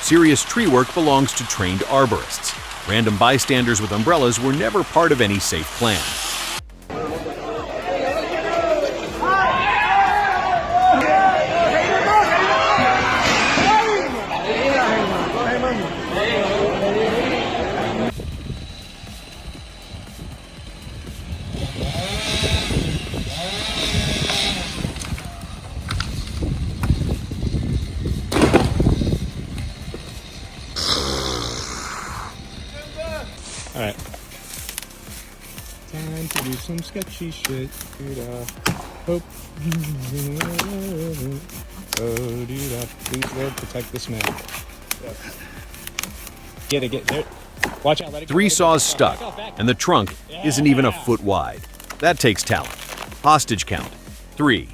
Serious tree work belongs to trained arborists. Random bystanders with umbrellas were never part of any safe plan. All right. Time to do some sketchy shit. Hope. Oh, dude, please, Lord, protect this man. Get it. Watch out, let it go. Three saws stuck, and the trunk isn't even a foot wide. That takes talent. Hostage count, 3.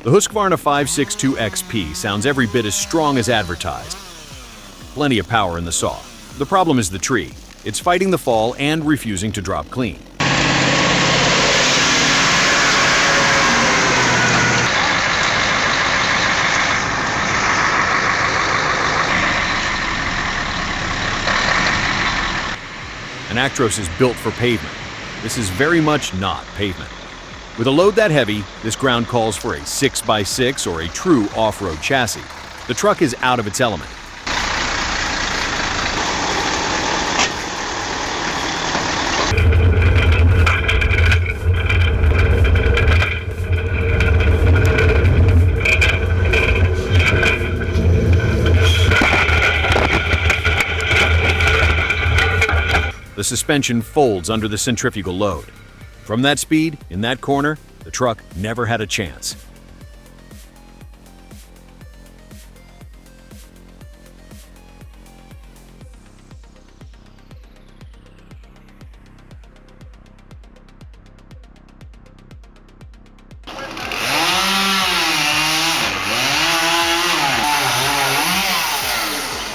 The Husqvarna 562 XP sounds every bit as strong as advertised. Plenty of power in the saw. The problem is the tree. It's fighting the fall and refusing to drop clean. An Actros is built for pavement. This is very much not pavement. With a load that heavy, this ground calls for a 6x6 or a true off-road chassis. The truck is out of its element. The suspension folds under the centrifugal load. From that speed, in that corner, the truck never had a chance.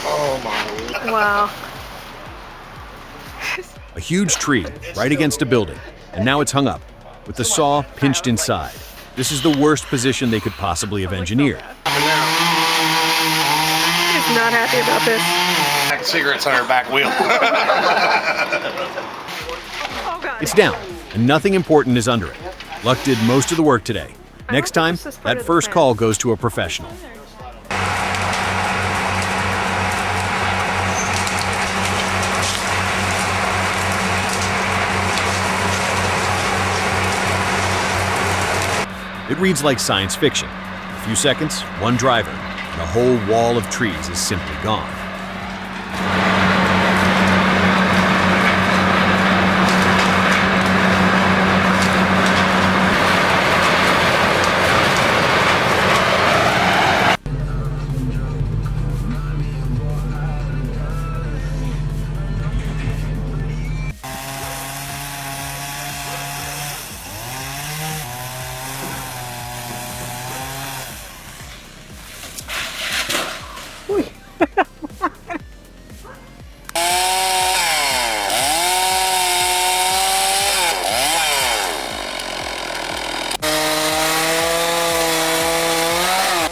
Oh my. Wow. A huge tree right against a building, and now it's hung up, with the saw pinched inside. This is the worst position they could possibly have engineered. He's not happy about this. Pack of cigarettes on her back wheel. Oh God. It's down, and nothing important is under it. Luck did most of the work today. Next time, that first call goes to a professional. It reads like science fiction. A few seconds, one driver, and a whole wall of trees is simply gone.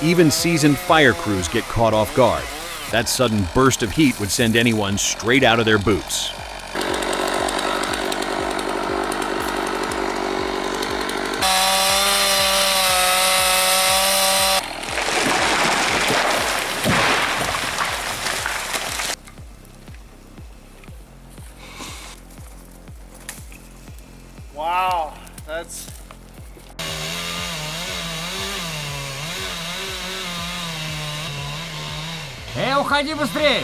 Even seasoned fire crews get caught off guard. That sudden burst of heat would send anyone straight out of their boots. Wow, that's... уходи быстрее!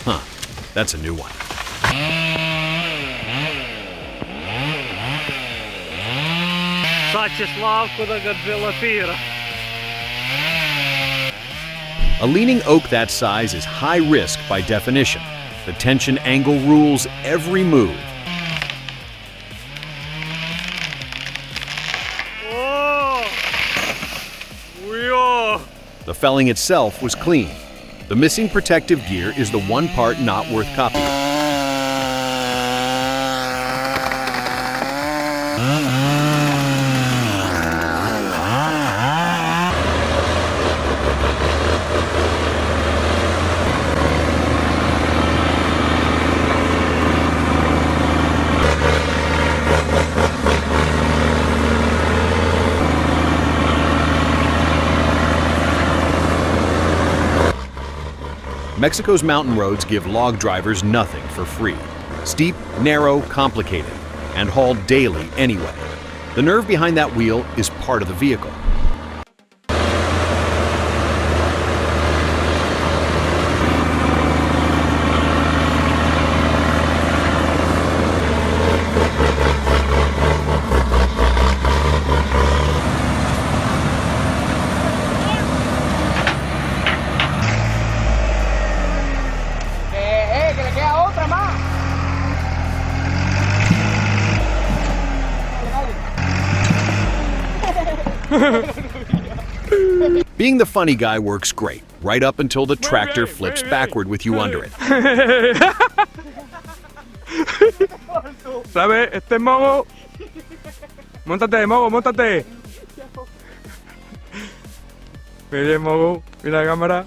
Huh, that's a new one. A leaning oak that size is high risk by definition. The tension angle rules every move. The felling itself was clean. The missing protective gear is the one part not worth copying. Mexico's mountain roads give log drivers nothing for free. Steep, narrow, complicated, and hauled daily anyway. The nerve behind that wheel is part of the vehicle. Que le queda otra más. Being the funny guy works great, right up until the tractor flips backward with you under it. ¿Sabes? Este mogo. Móntate, mogo, móntate. Mira, mogo, mira la cámara.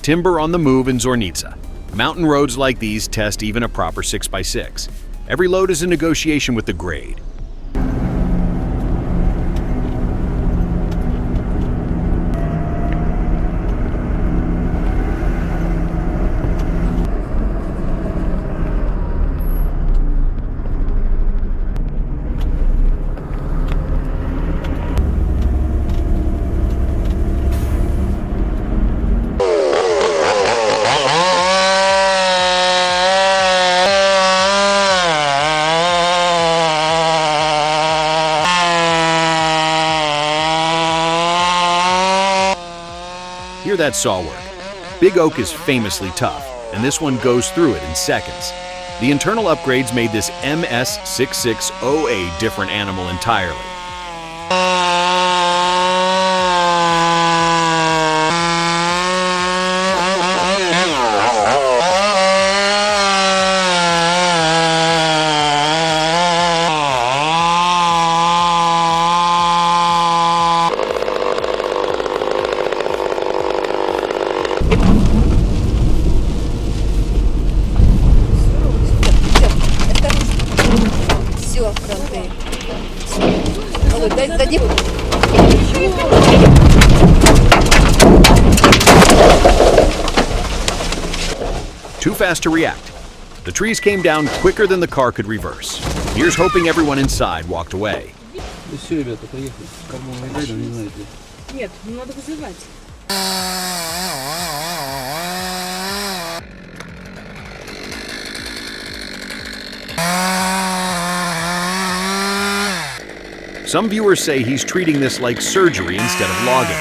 Timber on the move in Zornitza. Mountain roads like these test even a proper 6x6. Every load is a negotiation with the grade. Hear that saw work. Big oak is famously tough, and this one goes through it in seconds. The internal upgrades made this MS66 a different animal entirely. Все, фронты. Дадим. Too fast to react. The trees came down quicker than the car could reverse. Here's hoping everyone inside walked away. Ну все, ребята, поехали. Кому найдете, не знаете. Нет, надо вызывать. Some viewers say he's treating this like surgery instead of logging.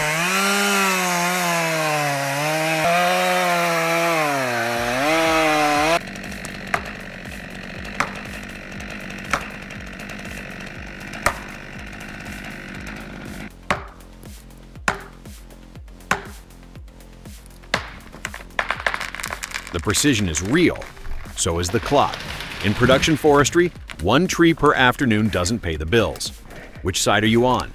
The precision is real, so is the clock. In production forestry, 1 tree per afternoon doesn't pay the bills. Which side are you on?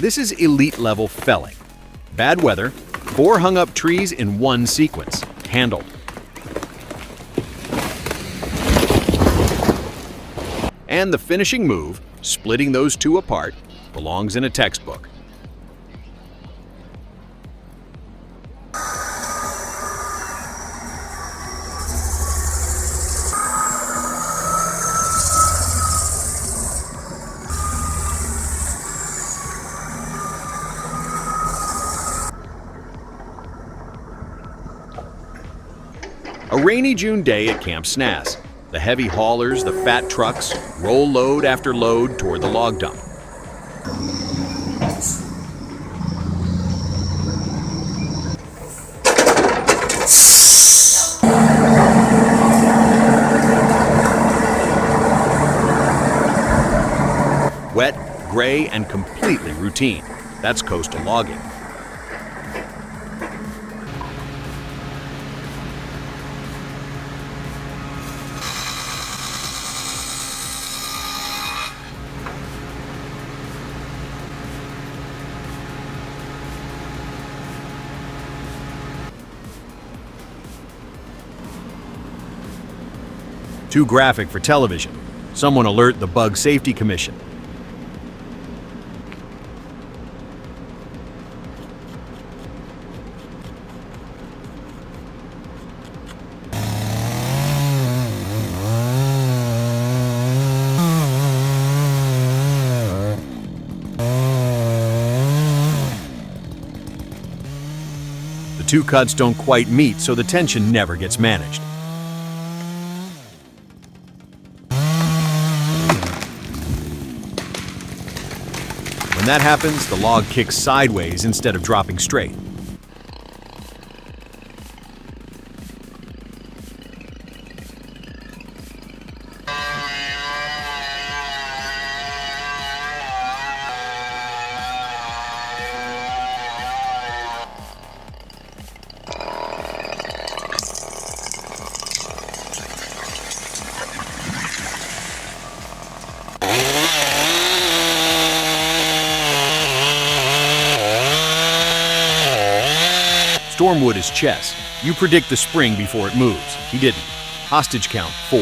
This is elite level felling. Bad weather, 4 hung up trees in one sequence. Handled. And the finishing move, Splitting those two apart belongs in a textbook. A rainy June day at Camp Snass. The heavy haulers, the fat trucks, roll load after load toward the log dump. Wet, gray, and completely routine. That's coastal logging. Too graphic for television. Someone alert the Bug Safety Commission. The two cuts don't quite meet, so the tension never gets managed. When that happens, the log kicks sideways instead of dropping straight. Stormwood is chess. You predict the spring before it moves. He didn't. Hostage count 4.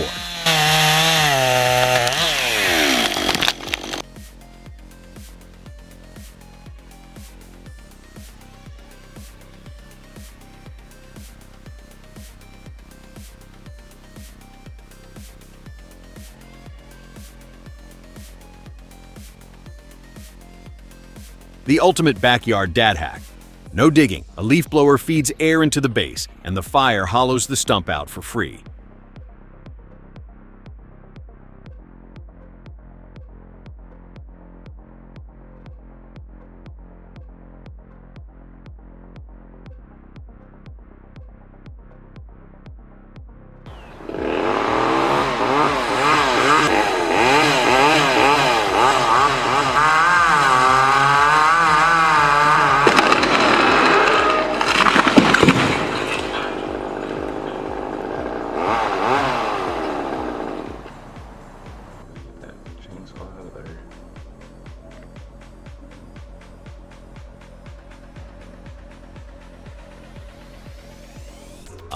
The ultimate backyard dad hack. No digging. A leaf blower feeds air into the base, and the fire hollows the stump out for free.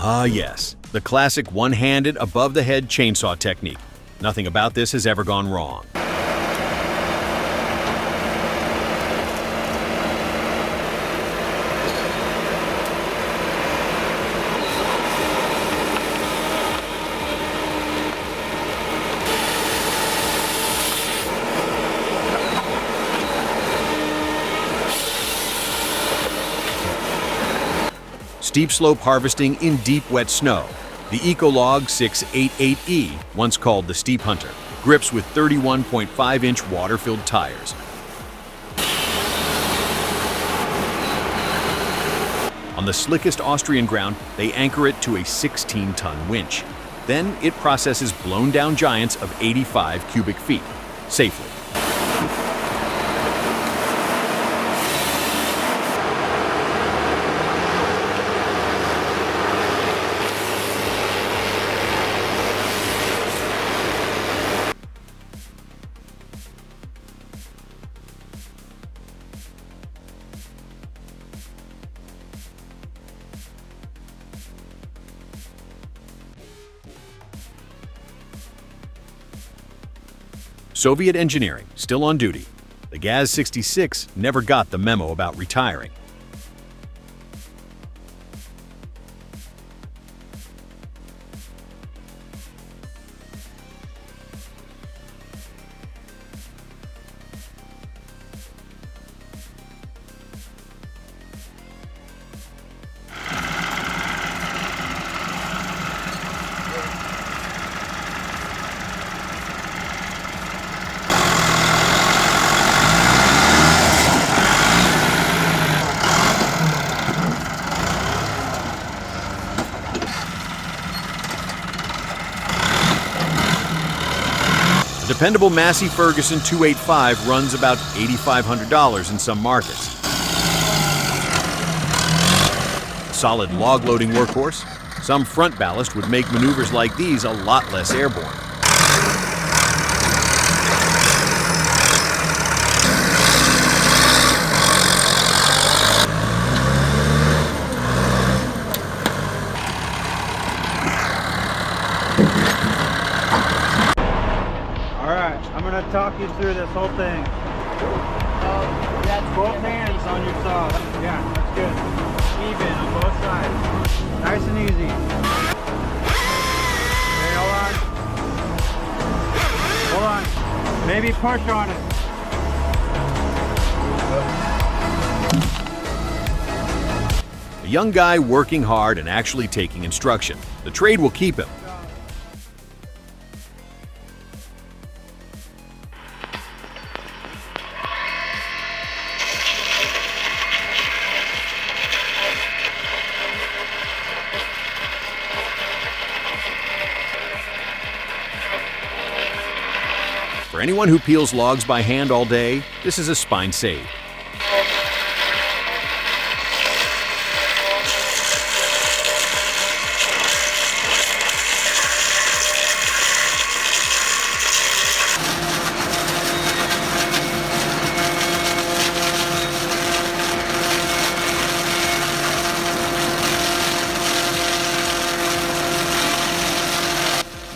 Ah yes, the classic one-handed, above-the-head chainsaw technique. Nothing about this has ever gone wrong. Steep slope harvesting in deep wet snow. The Ecolog 688E, once called the Steep Hunter, grips with 31.5-inch water-filled tires. On the slickest Austrian ground, they anchor it to a 16-ton winch. Then it processes blown-down giants of 85 cubic feet, safely. Soviet engineering, still on duty. The Gaz-66 never got the memo about retiring. Dependable Massey Ferguson 285 runs about $8,500 in some markets. Solid log loading workhorse, some front ballast would make maneuvers like these a lot less airborne. I'm going to talk you through this whole thing. That's both hands on your saw. Yeah, that's good. Even on both sides. Nice and easy. Okay, hold on. Maybe push on it. A young guy working hard and actually taking instruction. The trade will keep him. For anyone who peels logs by hand all day, this is a spine save.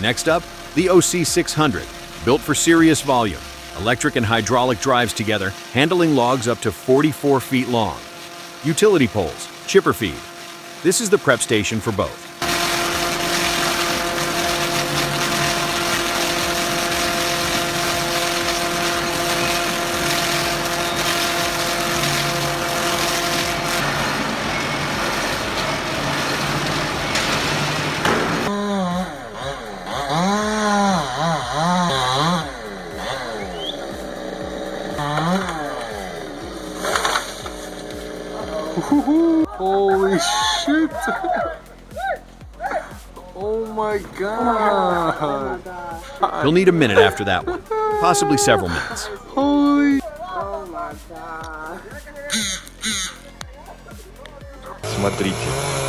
Next up, the OC600. Built for serious volume, electric and hydraulic drives together, handling logs up to 44 feet long. Utility poles, chipper feed. This is the prep station for both. Holy shit! Oh my god! He'll need a minute after that one, possibly several minutes. Holy! Oh my god. Смотрите.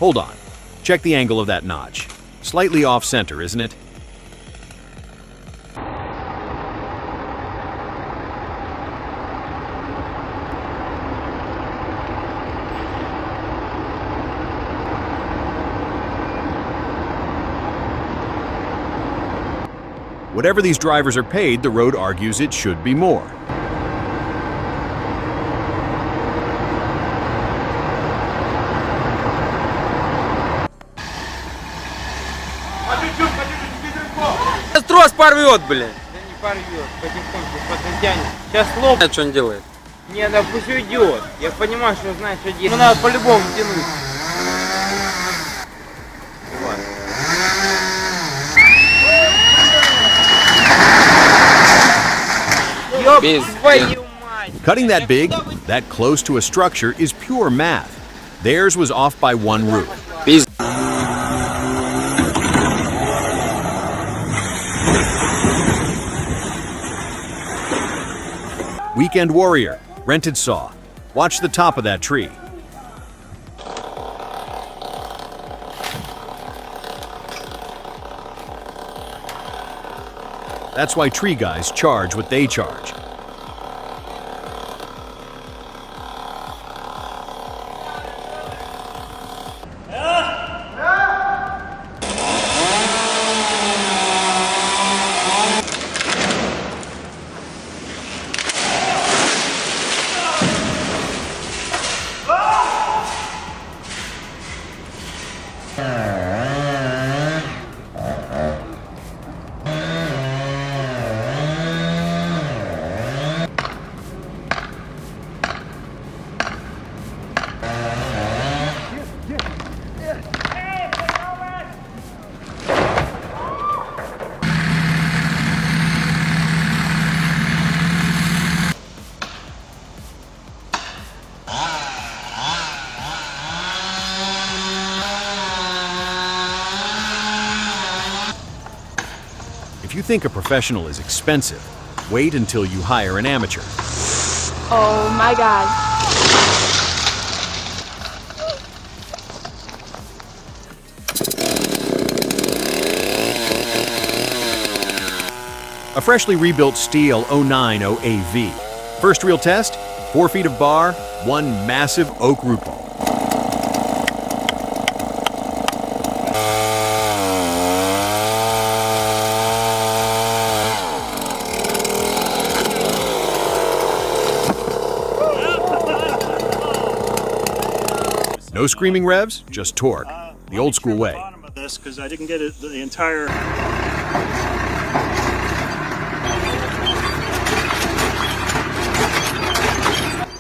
Hold on. Check the angle of that notch. Slightly off center, isn't it? Whatever these drivers are paid, the road argues it should be more. Трос порвет, блин. Да не порвет, потихоньку подтянет. Сейчас лопнет, что он делает. Не, да пусть уйдет. Я понимаю, что знает, что делать. Ну надо по-любому тянуть. Ёб твою мать. Cutting that big, that close to a structure is pure math. Theirs was off by one root. Weekend warrior, rented saw. Watch the top of that tree. That's why tree guys charge what they charge. If you think a professional is expensive, wait until you hire an amateur. Oh my god. A freshly rebuilt steel 090 AV. First real test, 4 feet of bar, 1 massive oak root ball. No screaming revs, just torque, the old school way. Bottom of this because I didn't get it the entire.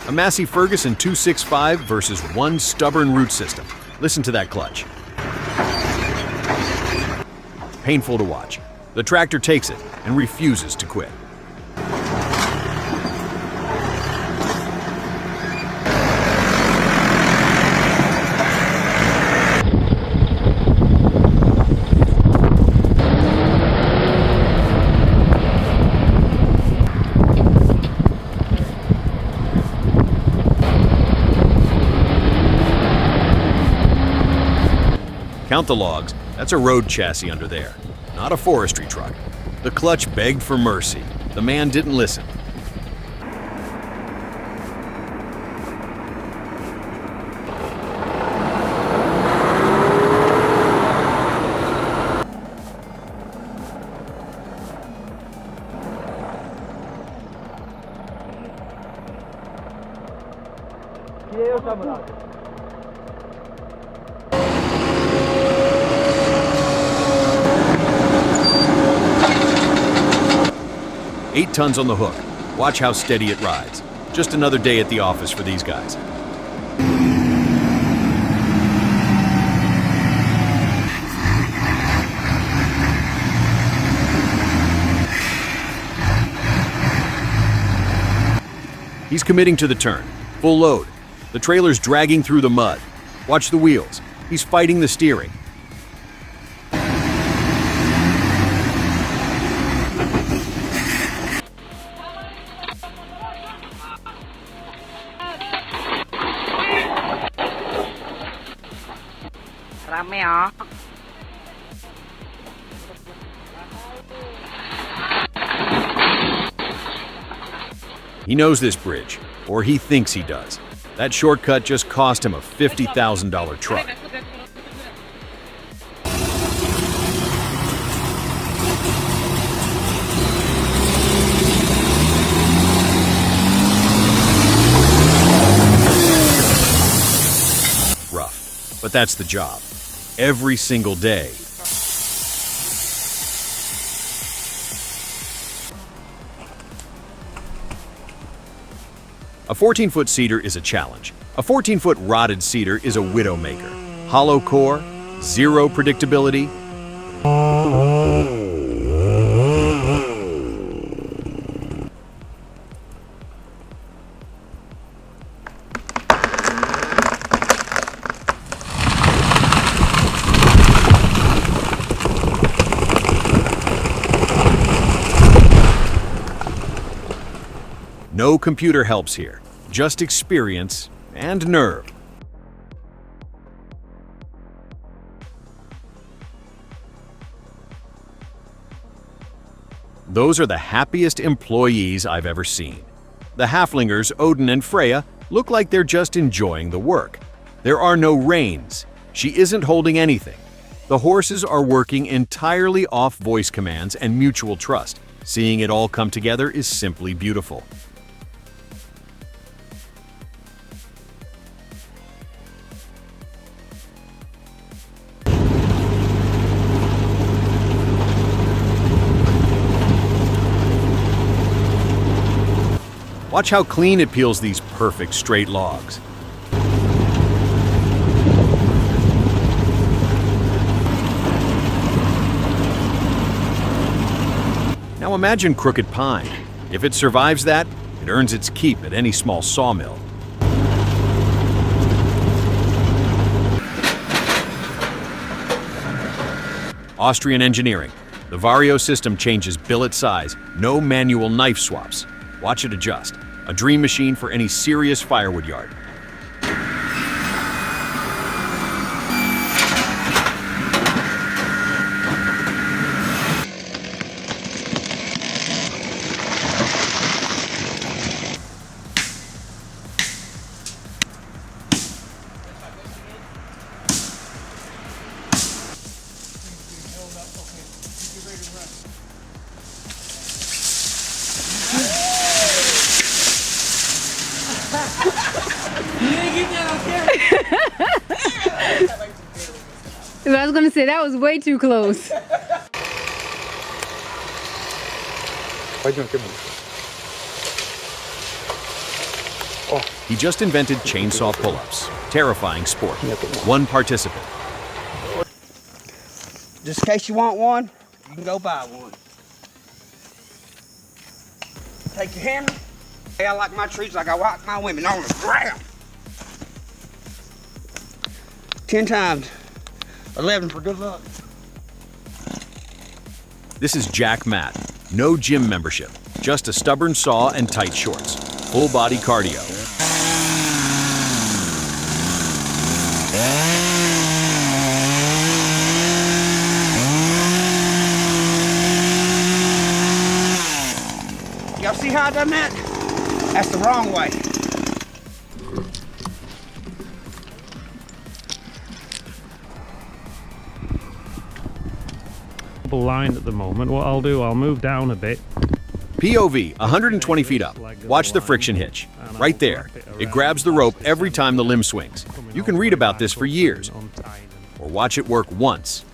A Massey Ferguson 265 versus 1 stubborn root system. Listen to that clutch. Painful to watch. The tractor takes it and refuses to quit. Count the logs, that's a road chassis under there, not a forestry truck. The clutch begged for mercy. The man didn't listen. Eight tons on the hook. Watch how steady it rides. Just another day at the office for these guys. He's committing to the turn. Full load. The trailer's dragging through the mud. Watch the wheels. He's fighting the steering. He knows this bridge, or he thinks he does. That shortcut just cost him a $50,000 truck. Rough, but that's the job. Every single day. A 14-foot cedar is a challenge. A 14-foot rotted cedar is a widowmaker. Hollow core, zero predictability. No computer helps here, just experience and nerve. Those are the happiest employees I've ever seen. The halflingers, Odin and Freya, look like they're just enjoying the work. There are no reins. She isn't holding anything. The horses are working entirely off voice commands and mutual trust. Seeing it all come together is simply beautiful. Watch how clean it peels these perfect straight logs. Now imagine crooked pine. If it survives that, it earns its keep at any small sawmill. Austrian engineering. The Vario system changes billet size, no manual knife swaps. Watch it adjust. A dream machine for any serious firewood yard. I was gonna say that was way too close. He just invented chainsaw pull-ups. Terrifying sport. One participant. Just in case you want one, you can go buy one. Take your hammer. Hey, I like my trees like I like my women, on the ground. 10 times. 11 for good luck. This is Jack Matt. No gym membership. Just a stubborn saw and tight shorts. Full body cardio. Y'all see how I done that? That's the wrong way. Line at the moment. What I'll do, I'll move down a bit. POV, 120 feet up. Watch the friction hitch. Right there. It grabs the rope every time the limb swings. You can read about this for years, or watch it work once.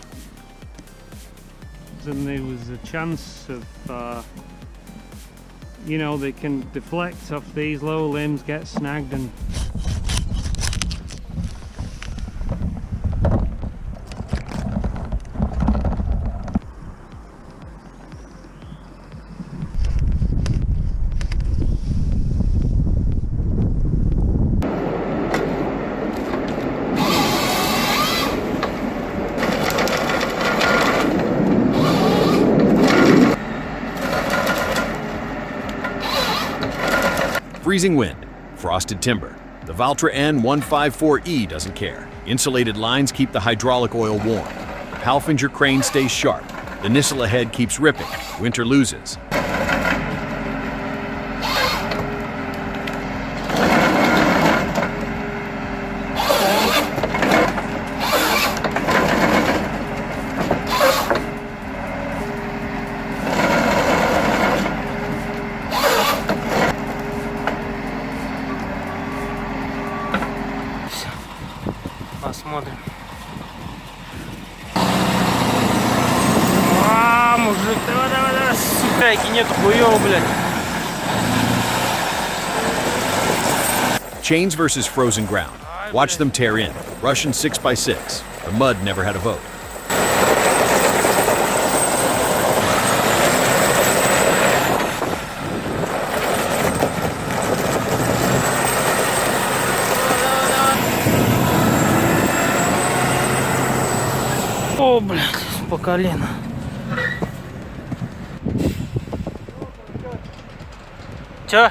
And there was a chance of, you know, they can deflect off these low limbs, get snagged and... Freezing wind, frosted timber. The Valtra N154E doesn't care. Insulated lines keep the hydraulic oil warm. The Palfinger crane stays sharp. The Nissela head keeps ripping. Winter loses. Посмотрим. Мужик, давай, сука, нет хуёво, блядь. Chains versus frozen ground. Watch them tear in. Russian 6x6. The mud never had a vote. О, блядь, по колено. Чё?